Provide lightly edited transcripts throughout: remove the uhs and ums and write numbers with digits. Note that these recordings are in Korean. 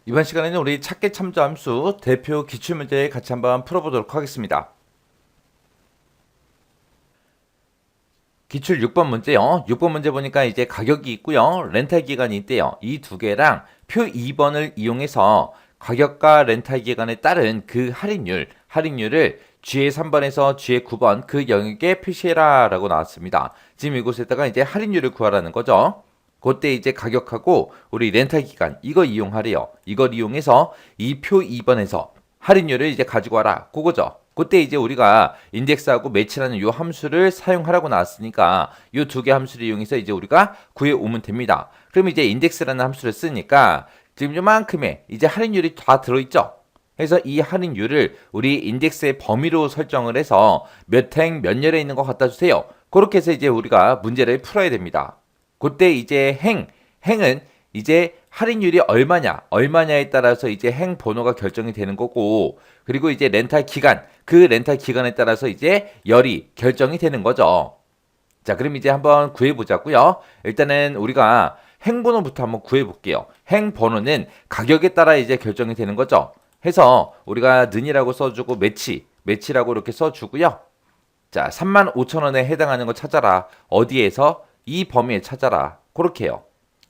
이번 시간에는 우리 찾기 참조 함수 대표 기출문제 같이 한번 풀어보도록 하겠습니다. 기출 6번 문제요. 6번 문제 보니까 이제 가격이 있고요. 렌탈 기간이 있대요. 이 두 개랑 표 2번을 이용해서 가격과 렌탈 기간에 따른 그 할인율을 G의 3번에서 G의 9번 그 영역에 표시해라 라고 나왔습니다. 지금 이곳에다가 이제 할인율을 구하라는 거죠. 그때 이제 가격하고 우리 렌탈 기간 이거 이용하래요. 이걸 이용해서 이 표 2번에서 할인율을 이제 가지고 와라. 그거죠. 그때 이제 우리가 인덱스하고 매치라는 요 함수를 사용하라고 나왔으니까 요 두 개 함수를 이용해서 이제 우리가 구해 오면 됩니다. 그럼 이제 인덱스라는 함수를 쓰니까 지금 요만큼의 이제 할인율이 다 들어있죠. 그래서 이 할인율을 우리 인덱스의 범위로 설정을 해서 몇 행 몇 열에 있는 거 갖다 주세요. 그렇게 해서 이제 우리가 문제를 풀어야 됩니다. 그때 이제 행은 이제 할인율이 얼마냐에 따라서 이제 행 번호가 결정이 되는 거고, 그리고 이제 렌탈 기간, 그 렌탈 기간에 따라서 이제 열이 결정이 되는 거죠. 자, 그럼 이제 한번 구해보자고요. 일단은 우리가 행 번호부터 한번 구해볼게요. 행 번호는 가격에 따라 이제 결정이 되는 거죠. 해서 우리가 는이라고 써주고 매치라고 이렇게 써주고요. 자, 35,000원에 해당하는 거 찾아라. 어디에서? 이 범위에 찾아라. 그렇게 해요.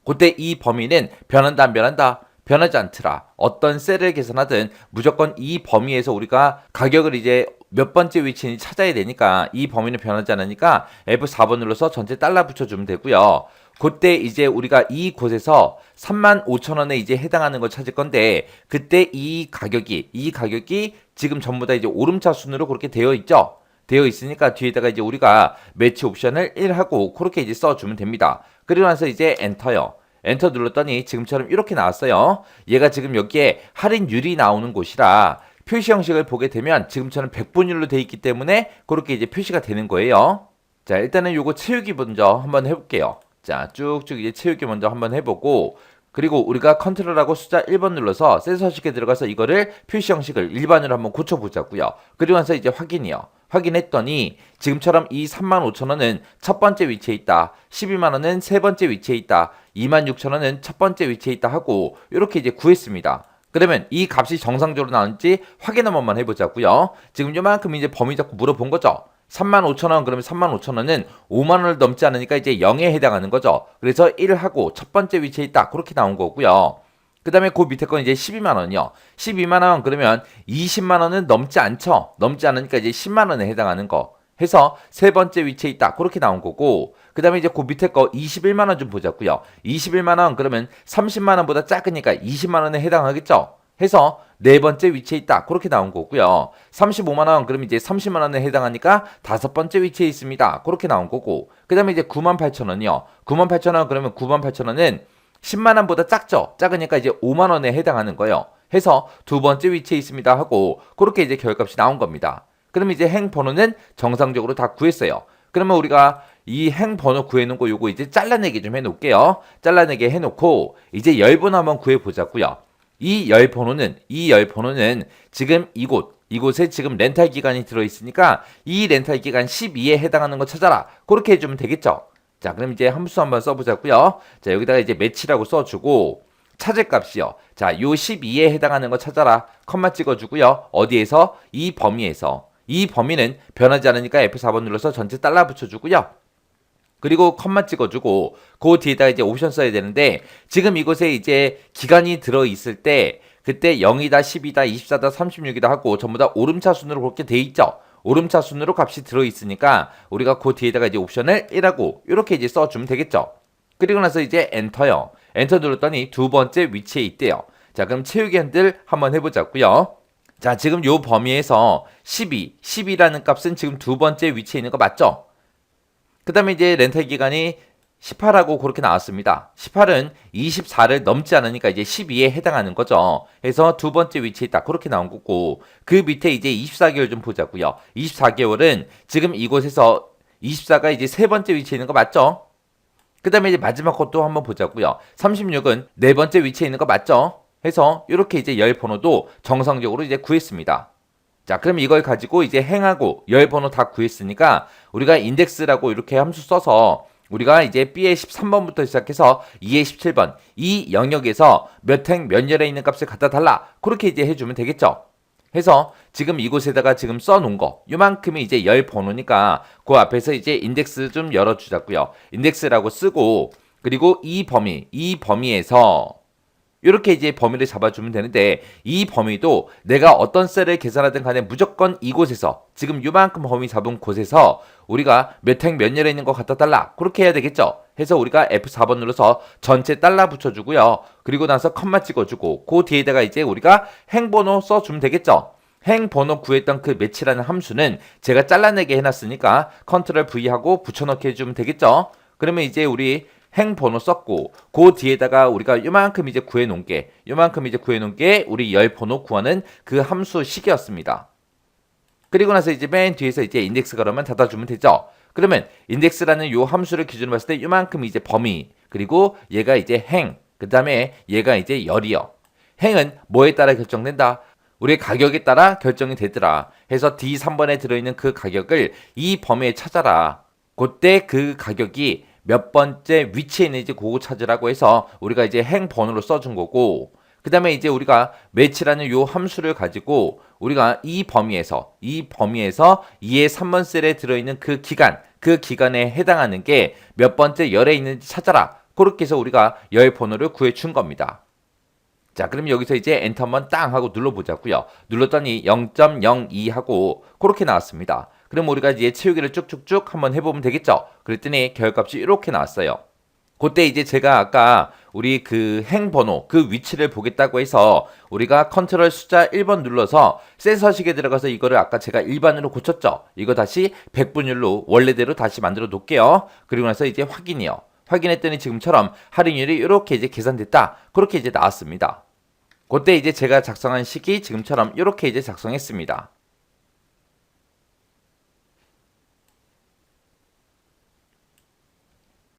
그때 이 범위는 변한다 안 변한다? 변하지 않더라. 어떤 셀을 계산하든 무조건 이 범위에서 우리가 가격을 이제 몇 번째 위치인지 찾아야 되니까 이 범위는 변하지 않으니까 F4번 눌러서 전체 달러 붙여주면 되고요. 그때 이제 우리가 이곳에서 35,000원에 이제 해당하는 걸 찾을 건데, 그때 이 가격이 지금 전부 다 이제 오름차 순으로 그렇게 되어 있죠. 되어 있으니까 뒤에다가 이제 우리가 매치 옵션을 1하고 그렇게 이제 써주면 됩니다. 그리고 나서 이제 엔터요. 엔터 눌렀더니 지금처럼 이렇게 나왔어요. 얘가 지금 여기에 할인율이 나오는 곳이라 표시 형식을 보게 되면 지금처럼 백분율로 되어 있기 때문에 그렇게 이제 표시가 되는 거예요. 자, 일단은 요거 채우기 먼저 한번 해볼게요. 자, 쭉쭉 이제 채우기 먼저 한번 해보고, 그리고 우리가 컨트롤하고 숫자 1번 눌러서 셀 서식에 들어가서 이거를 표시 형식을 일반으로 한번 고쳐보자고요. 그리고 나서 이제 확인이요. 확인했더니 지금처럼 이 35,000원은 첫 번째 위치에 있다. 12만원은 세 번째 위치에 있다. 26,000원은 첫 번째 위치에 있다 하고 이렇게 이제 구했습니다. 그러면 이 값이 정상적으로 나오는지 확인 한 번만 해보자고요. 지금 요만큼 이제 범위 잡고 물어본 거죠. 35,000원 그러면 35,000원은 5만원을 넘지 않으니까 이제 0에 해당하는 거죠. 그래서 1하고 첫 번째 위치에 있다. 그렇게 나온 거고요. 그 다음에 그 밑에 건 이제 12만원이요. 12만원 그러면 20만원은 넘지 않죠. 넘지 않으니까 이제 10만원에 해당하는 거 해서 세 번째 위치에 있다. 그렇게 나온 거고, 그 다음에 이제 그 밑에 거 21만원 좀 보자고요. 21만원 그러면 30만원보다 작으니까 20만원에 해당하겠죠. 해서 네 번째 위치에 있다. 그렇게 나온 거고요. 35만원 그러면 이제 30만원에 해당하니까 다섯 번째 위치에 있습니다. 그렇게 나온 거고, 그 다음에 이제 98,000원이요. 98,000원 그러면 98,000원은 10만원보다 작죠. 작으니까 이제 5만원에 해당하는 거예요. 해서 두 번째 위치에 있습니다 하고 그렇게 이제 결값이 나온 겁니다. 그럼 이제 행 번호는 정상적으로 다 구했어요. 그러면 우리가 이 행 번호 구해놓은 거 요거 이제 잘라내기 좀 해놓을게요. 잘라내기 해놓고 이제 열 번호 한번 구해보자고요. 이 열 번호는 지금 이곳에 지금 렌탈 기간이 들어있으니까 이 렌탈 기간 12에 해당하는 거 찾아라. 그렇게 해주면 되겠죠. 자, 그럼 이제 함수 한번 써보자고요. 자, 여기다가 이제 매치라고 써주고 찾을 값이요. 자, 요 12에 해당하는 거 찾아라. 컴마 찍어주고요. 어디에서? 이 범위에서. 이 범위는 변하지 않으니까 F4번 눌러서 전체 달러 붙여주고요. 그리고 컴마 찍어주고 그 뒤에다가 이제 옵션 써야 되는데, 지금 이곳에 이제 기간이 들어있을 때 그때 0이다, 10이다, 24다, 36이다 하고 전부 다 오름차 순으로 그렇게 돼 있죠. 오름차 순으로 값이 들어있으니까 우리가 그 뒤에다가 이제 옵션을 1하고 이렇게 이제 써주면 되겠죠. 그리고 나서 이제 엔터요. 엔터 눌렀더니 두 번째 위치에 있대요. 자, 그럼 채우기 핸들 한번 해보자고요. 자, 지금 요 범위에서 10이라는 값은 지금 두 번째 위치에 있는 거 맞죠? 그 다음에 이제 렌탈 기간이 18하고 그렇게 나왔습니다. 18은 24를 넘지 않으니까 이제 12에 해당하는 거죠. 그래서 두 번째 위치에 있다. 그렇게 나온 거고, 그 밑에 이제 24개월 좀 보자고요. 24개월은 지금 이곳에서 24가 이제 세 번째 위치에 있는 거 맞죠? 그 다음에 이제 마지막 것도 한번 보자고요. 36은 네 번째 위치에 있는 거 맞죠? 해서 이렇게 이제 열 번호도 정상적으로 이제 구했습니다. 자, 그럼 이걸 가지고 이제 행하고 열 번호 다 구했으니까 우리가 인덱스라고 이렇게 함수 써서 우리가 이제 B의 13번부터 시작해서 E의 17번 이 영역에서 몇 행 몇 열에 있는 값을 갖다 달라. 그렇게 이제 해주면 되겠죠. 해서 지금 이곳에다가 지금 써놓은 거 요만큼이 이제 열 번호니까 그 앞에서 이제 인덱스 좀 열어주자고요. 인덱스라고 쓰고 그리고 이 범위에서 이렇게 이제 범위를 잡아주면 되는데 이 범위도 내가 어떤 셀을 계산하든 간에 무조건 이곳에서 지금 요만큼 범위 잡은 곳에서 우리가 몇 행 몇 열에 있는 거 갖다 달라 그렇게 해야 되겠죠. 해서 우리가 F4번 눌러서 전체 달러 붙여주고요. 그리고 나서 컴마 찍어주고 그 뒤에다가 이제 우리가 행번호 써주면 되겠죠. 행번호 구했던 그 매치라는 함수는 제가 잘라내게 해놨으니까 컨트롤 V 하고 붙여넣기 해주면 되겠죠. 그러면 이제 우리 행번호 썼고 그 뒤에다가 우리가 요만큼 이제 구해놓은 게 우리 열번호 구하는 그 함수 식이었습니다. 그리고 나서 이제 맨 뒤에서 이제 인덱스 걸으면 닫아주면 되죠. 그러면 인덱스라는 요 함수를 기준으로 봤을 때 요만큼 이제 범위 그리고 얘가 이제 행 그 다음에 얘가 이제 열이요. 행은 뭐에 따라 결정된다? 우리 가격에 따라 결정이 되더라. 해서 D3번에 들어있는 그 가격을 이 범위에 찾아라. 그때 그 가격이 몇 번째 위치에 있는지 그거 찾으라고 해서 우리가 이제 행 번호로 써준 거고 그 다음에 이제 우리가 매치라는 요 함수를 가지고 우리가 이 범위에서 2의 3번 셀에 들어있는 그 기간에 해당하는 게 몇 번째 열에 있는지 찾아라. 그렇게 해서 우리가 열 번호를 구해준 겁니다. 자, 그럼 여기서 이제 엔터 한번 땅 하고 눌러보자고요. 눌렀더니 0.02 하고 그렇게 나왔습니다. 그럼 우리가 이제 채우기를 쭉쭉쭉 한번 해보면 되겠죠. 그랬더니 결과값이 이렇게 나왔어요. 그때 이제 제가 아까 우리 그 행번호 그 위치를 보겠다고 해서 우리가 컨트롤 숫자 1번 눌러서 센서식에 들어가서 이거를 아까 제가 일반으로 고쳤죠. 이거 다시 100분율로 원래대로 다시 만들어 놓을게요. 그리고 나서 이제 확인이요. 확인했더니 지금처럼 할인율이 이렇게 이제 계산됐다. 그렇게 이제 나왔습니다. 그때 이제 제가 작성한 식이 지금처럼 이렇게 이제 작성했습니다.